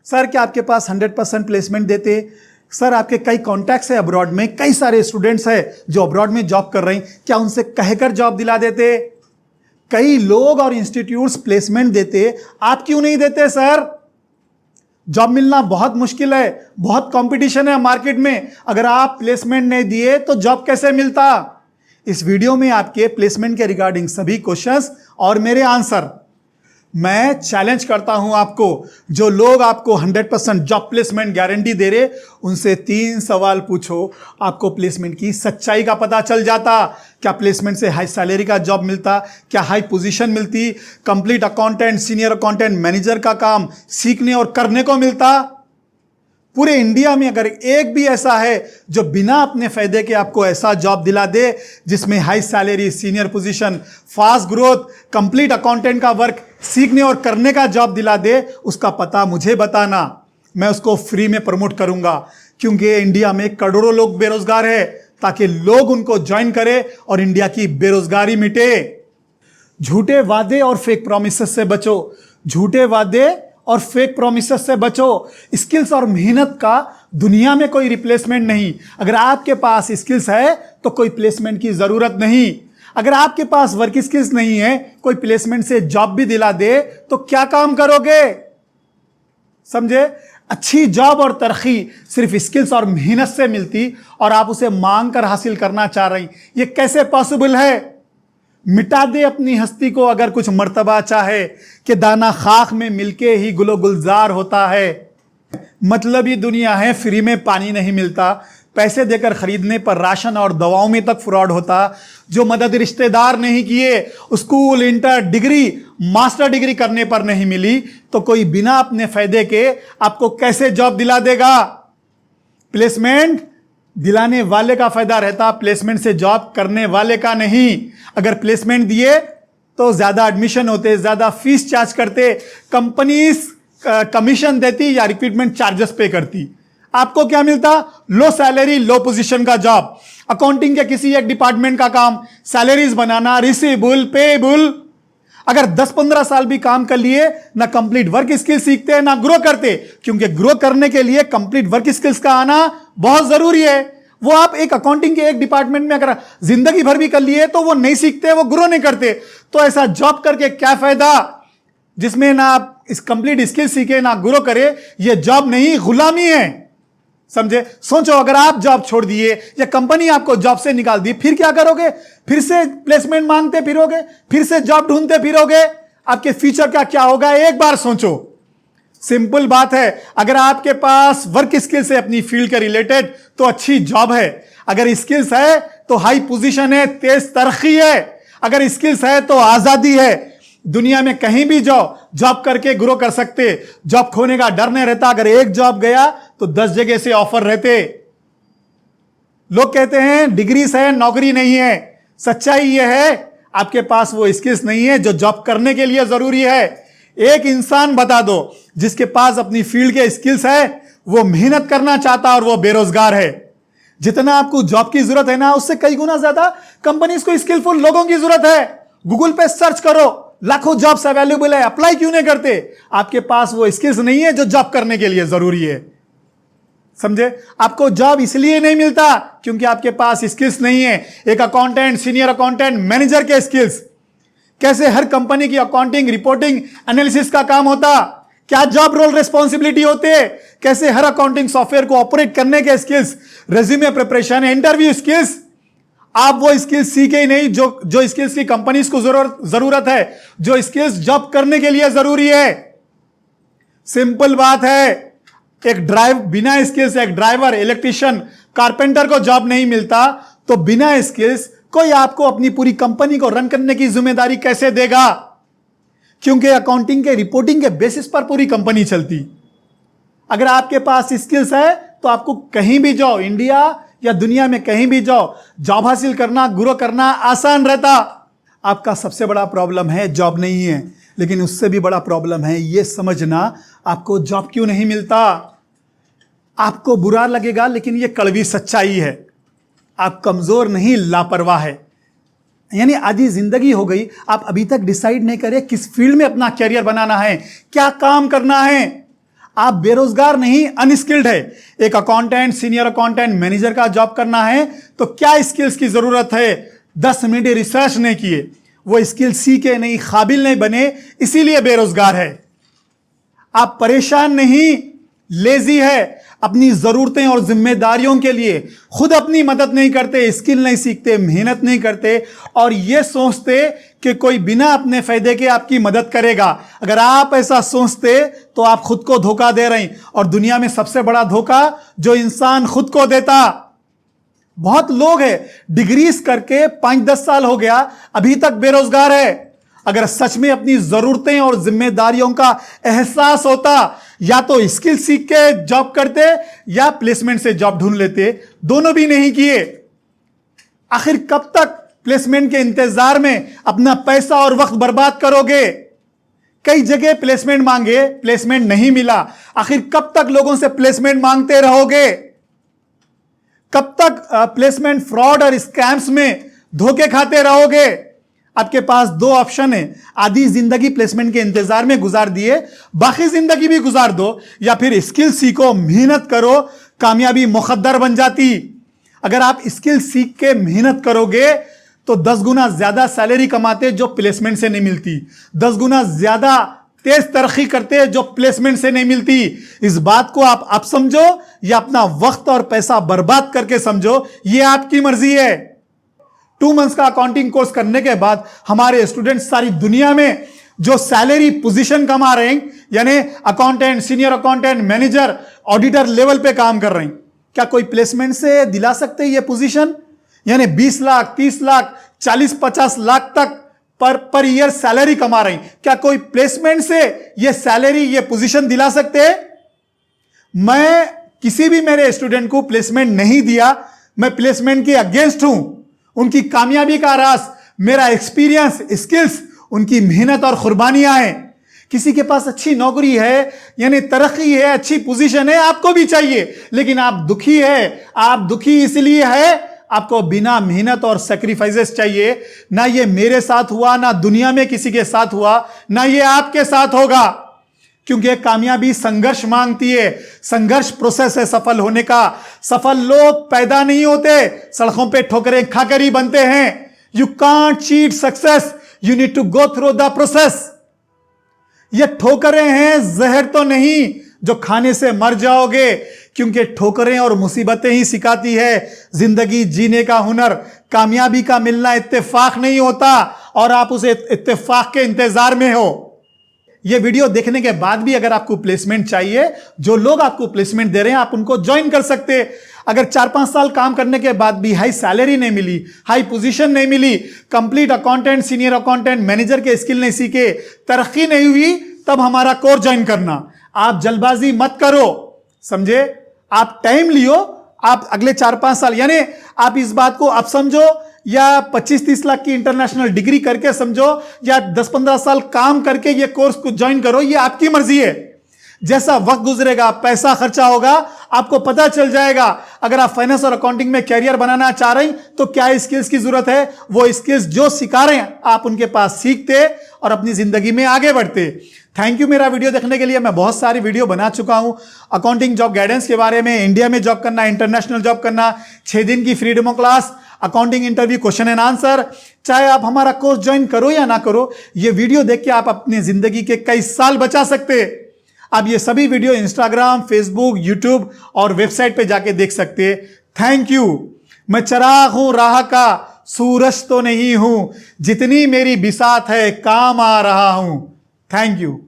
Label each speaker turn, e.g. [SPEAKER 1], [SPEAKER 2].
[SPEAKER 1] Sir क्या आपके पास 100% placement देते? सर आपके कई कॉन्टैक्ट्स है अब्रॉड में, कई सारे स्टूडेंट्स हैं जो अब्रॉड में जॉब कर रहे हैं, क्या उनसे कहकर जॉब दिला देते? कई लोग और इंस्टीट्यूट्स प्लेसमेंट देते, आप क्यों नहीं देते सर? जॉब मिलना बहुत मुश्किल है, बहुत कंपटीशन है मार्केट में। अगर आप प्लेसमेंट नहीं दिए तो जॉब कैसे मिलता? इस वीडियो में आपके प्लेसमेंट के रिगार्डिंग सभी क्वेश्चंस और मेरे आंसर। मैं चैलेंज करता हूं आपको, जो लोग आपको 100% जॉब प्लेसमेंट गारंटी दे रहे, उनसे 3 सवाल पूछो, आपको प्लेसमेंट की सच्चाई का पता चल जाता। क्या प्लेसमेंट से हाई सैलरी का जॉब मिलता? क्या हाई पोजीशन मिलती? Complete accountant, senior accountant, manager का काम सीखने और करने को मिलता? पूरे इंडिया में अगर एक भी ऐसा है जो बिना अपने फायदे के आपको ऐसा जॉब दिला दे जिसमें high salary, senior position, fast growth, complete accountant का वर्क सीखने और करने का जॉब दिला दे, उसका पता मुझे बताना। मैं उसको फ्री में प्रमोट करूंगा, क्योंकि इंडिया में करोड़ों लोग बेरोजगार है, ताकि लोग उनको ज्वाइन करें और इंडिया की बेरोजगारी मिटे। झूठे वादे और फेक प्रोमिसेस से बचो। झूठे वादे और फेक प्रोमिसेस से बचो। स्किल्स और मेहनत का दुनिया में कोई रिप्लेसमेंट नहीं। अगर आपके पास स्किल्स है तो कोई प्लेसमेंट की जरूरत नहीं। अगर आपके पास वर्क स्किल्स नहीं है, कोई प्लेसमेंट से जॉब भी दिला दे तो क्या काम करोगे? समझे? अच्छी जॉब और तरक्की सिर्फ स्किल्स और मेहनत से मिलती और आप उसे मांग कर हासिल करना चाह रही, ये कैसे पॉसिबल है? मिटा दे अपनी हस्ती को अगर कुछ मर्तबा चाहे, कि दाना खाक में मिलके ही गुलो गुलजार होता है। मतलब ये दुनिया है, फ्री में पानी नहीं मिलता। पैसे देकर खरीदने पर राशन और दवाओं में तक फ्रॉड होता। जो मदद रिश्तेदार नहीं किए, school, inter, degree, master degree करने पर नहीं मिली, तो कोई बिना अपने फायदे के आपको कैसे जॉब दिला देगा? प्लेसमेंट दिलाने वाले का फायदा रहता, प्लेसमेंट से जॉब करने वाले का नहीं। अगर प्लेसमेंट दिए तो ज्यादा एडमिशन होते, ज्यादा फीस चार्ज करते, कंपनीज कमीशन देती या रिक्रूटमेंट चार्जेस पे करती। आपको क्या मिलता? लो सैलरी, लो पोजीशन का जॉब, अकाउंटिंग के किसी एक डिपार्टमेंट का काम, सैलरीज बनाना, रिसीवेबल, पेएबल। अगर 10-15 साल भी काम कर लिए, ना कंप्लीट वर्क स्किल सीखते, ना ग्रो करते, क्योंकि ग्रो करने के लिए कंप्लीट वर्क स्किल्स का आना बहुत जरूरी है। वो आप एक अकाउंटिंग के एक डिपार्टमेंट में अगर जिंदगी भर भी कर लिए तो वो नहीं सीखते, वो ग्रो नहीं करते। तो ऐसा जॉब करके क्या फायदा जिसमें ना आप इस कंप्लीट स्किल सीखे, ना ग्रो करे? ये जॉब नहीं, गुलामी है। समझे? सोचो, अगर आप जॉब छोड़ दिए या कंपनी आपको जॉब से निकाल दी, फिर क्या करोगे? फिर से प्लेसमेंट मांगते फिरोगे, फिर से जॉब ढूंढते फिरोगे? आपके फ्यूचर का क्या होगा? एक बार सोचो। सिंपल बात है, अगर आपके पास वर्क स्किल्स है अपनी फील्ड के रिलेटेड तो अच्छी जॉब है। अगर स्किल्स है तो हाई पोजीशन है, तेज तरक्की है। अगर स्किल्स है तो आजादी है। दुनिया में कहीं भी जाओ, जॉब करके ग्रो कर सकते। जॉब खोने का डर नहीं रहता। अगर एक जॉब गया तो 10 जगह से ऑफर रहते। लोग कहते हैं डिग्रीज है, नौकरी नहीं है। सच्चाई यह है, आपके पास वो स्किल्स नहीं है जो जॉब करने के लिए जरूरी है। एक इंसान बता दो जिसके पास अपनी फील्ड के स्किल्स है, वो मेहनत करना चाहता और वो बेरोजगार है। जितना आपको जॉब की जरूरत है ना, उससे कई गुना ज्यादा कंपनीज को स्किलफुल लोगों की जरूरत है। गूगल पे सर्च करो, लाखों जॉब्स अवेलेबल है, अप्लाई क्यों नहीं करते? आपके पास वो स्किल्स नहीं है जो जॉब करने के लिए जरूरी है। समझे? आपको जॉब इसलिए नहीं मिलता क्योंकि आपके पास स्किल्स नहीं है। एक अकाउंटेंट, सीनियर अकाउंटेंट, मैनेजर के स्किल्स, कैसे हर कंपनी की अकाउंटिंग, रिपोर्टिंग, एनालिसिस का काम होता, क्या जॉब रोल रिस्पॉन्सिबिलिटी होते, कैसे हर अकाउंटिंग सॉफ्टवेयर को ऑपरेट करने के skills, resume preparation, interview skills. आप वो स्किल्स सीखे ही नहीं जो स्किल्स की कंपनीज को जरूरत है, जो स्किल्स जॉब करने के लिए जरूरी है। सिंपल बात है, बिना स्किल्स एक ड्राइवर, इलेक्ट्रिशियन, कारपेंटर को जॉब नहीं मिलता, तो बिना स्किल्स कोई आपको अपनी पूरी कंपनी को रन करने की जिम्मेदारी कैसे देगा? क्योंकि अकाउंटिंग के, रिपोर्टिंग के बेसिस पर पूरी कंपनी चलती। अगर आपके पास स्किल्स है तो आपको कहीं भी जाओ, इंडिया या दुनिया में कहीं भी जाओ, जॉब हासिल करना, ग्रो करना आसान रहता। आपका सबसे बड़ा प्रॉब्लम है जॉब नहीं है, लेकिन उससे भी बड़ा प्रॉब्लम है ये समझना आपको जॉब क्यों नहीं मिलता। आपको बुरा लगेगा, लेकिन ये कड़वी सच्चाई है। आप कमजोर नहीं, लापरवाह है। यानी आधी जिंदगी हो गई, आप अभी तक डिसाइड नहीं करे किस फील्ड में अपना कैरियर बनाना है, क्या काम करना है। आप बेरोजगार नहीं, अनस्किल्ड है। एक अकाउंटेंट, सीनियर अकाउंटेंट, मैनेजर का जॉब करना है तो क्या स्किल्स की जरूरत है? 10 मिनट रिसर्च नहीं किए, वो स्किल सीखे नहीं, काबिल नहीं बने, इसीलिए बेरोजगार है। आप परेशान नहीं, लेजी है। अपनी जरूरतें और जिम्मेदारियों के लिए खुद अपनी मदद नहीं करते, स्किल नहीं सीखते, मेहनत नहीं करते और ये सोचते कि कोई बिना अपने फायदे के आपकी मदद करेगा। अगर आप ऐसा सोचते तो आप खुद को धोखा दे रहे हैं। और दुनिया में सबसे बड़ा धोखा जो इंसान खुद को देता। बहुत लोग हैं डिग्रीज करके 5-10 साल हो गया, अभी तक बेरोजगार है। अगर सच में अपनी जरूरतें और जिम्मेदारियों का एहसास होता, या तो स्किल सीख के जॉब करते या प्लेसमेंट से जॉब ढूंढ लेते, दोनों भी नहीं किए। आखिर कब तक प्लेसमेंट के इंतजार में अपना पैसा और वक्त बर्बाद करोगे? कई जगह प्लेसमेंट मांगे, प्लेसमेंट नहीं मिला। आखिर कब तक लोगों से प्लेसमेंट मांगते रहोगे? कब तक प्लेसमेंट फ्रॉड और स्कैम्स में धोखे खाते रहोगे? आपके पास 2 ऑप्शन है। आधी जिंदगी प्लेसमेंट के इंतजार में गुजार दिए, बाकी जिंदगी भी गुजार दो, या फिर स्किल सीखो, मेहनत करो, कामयाबी मुकद्दर बन जाती। अगर आप स्किल सीख के मेहनत करोगे तो 10 गुना ज्यादा सैलरी कमाते जो प्लेसमेंट से नहीं मिलती, 10 गुना ज्यादा तेज तरक्की करते जो प्लेसमेंट से नहीं मिलती। इस बात को आप समझो या अपना वक्त और पैसा बर्बाद करके समझो, यह आपकी मर्जी है। 2 मंथ्स का अकाउंटिंग कोर्स करने के बाद हमारे स्टूडेंट सारी दुनिया में जो सैलरी पोजीशन कमा रहे हैं, यानी accountant, senior accountant, manager, auditor level पे काम कर रहे हैं। क्या कोई प्लेसमेंट से दिला सकते हैं ये पोजीशन? यानी 20 लाख, 30 लाख, 40-50 लाख तक पर ईयर सैलरी कमा रहे हैं। क्या कोई प्लेसमेंट से ये सैलरी, ये पोजीशन दिला सकते हैं? मैं किसी भी मेरे स्टूडेंट को प्लेसमेंट नहीं दिया। मैं प्लेसमेंट के अगेंस्ट हूं। उनकी कामयाबी का राज मेरा एक्सपीरियंस, स्किल्स, उनकी मेहनत और कुर्बानियां हैं। किसी के पास अच्छी नौकरी है, यानी तरक्की है, अच्छी पोजीशन है, आपको भी चाहिए, लेकिन आप दुखी है। आप दुखी इसलिए है, आपको बिना मेहनत और सैक्रिफाइसेस चाहिए। ना ये मेरे साथ हुआ, ना दुनिया में किसी के साथ हुआ, ना ये आपके साथ होगा, क्योंकि कामयाबी संघर्ष मांगती है। संघर्ष प्रोसेस है सफल होने का। सफल लोग पैदा नहीं होते, सड़कों पे ठोकरें खाकर ही बनते हैं। You can't cheat success, you need to go through the process. ये ठोकरें हैं, जहर तो नहीं जो खाने से मर जाओगे, क्योंकि ठोकरें और मुसीबतें ही सिखाती है जिंदगी जीने का हुनर। कामयाबी का मिलना इत्तेफाक नहीं होता और आप उस इत्तेफाक के इंतजार में हो। ये वीडियो देखने के बाद भी अगर आपको प्लेसमेंट चाहिए, जो लोग आपको प्लेसमेंट दे रहे हैं, आप उनको ज्वाइन कर सकते हैं। अगर 4-5 साल काम करने के बाद भी हाई सैलरी नहीं मिली, हाई पोजीशन नहीं मिली, complete accountant, senior accountant, manager के स्किल नहीं सीखे, तरक्की नहीं हुई, तब हमारा कोर्स ज्वाइन करना। आप जल्दबाजी मत करो, समझे? आप टाइम लियो। आप अगले 4-5 साल, यानी आप इस बात को अब समझो, या 25-30 लाख की इंटरनेशनल डिग्री करके समझो, या 10-15 साल काम करके ये कोर्स को ज्वाइन करो, ये आपकी मर्जी है। जैसा वक्त गुजरेगा, पैसा खर्चा होगा, आपको पता चल जाएगा। अगर आप फाइनेंस और अकाउंटिंग में कैरियर बनाना चाह रहे हैं तो क्या स्किल्स की जरूरत है, वो स्किल्स जो सिखा रहे हैं आप उनके पास सीखते और अपनी जिंदगी में आगे बढ़ते। थैंक यू मेरा वीडियो देखने के लिए। मैं बहुत सारी वीडियो बना चुका हूं अकाउंटिंग जॉब गाइडेंस के बारे में, इंडिया में जॉब करना, इंटरनेशनल जॉब करना, 6 दिन की free demo class, accounting interview, question and answer. चाहे आप हमारा कोर्स ज्वाइन करो या ना करो, ये वीडियो देख के आप अपनी जिंदगी के कई साल बचा सकते। आप ये सभी वीडियो इंस्टाग्राम, फेसबुक, यूट्यूब और वेबसाइट पे जाके देख सकते। Thank you. मैं चिराग हूं राह का, सूरज तो नहीं हूं, जितनी मेरी बिसात है काम आ रहा हूं। Thank you.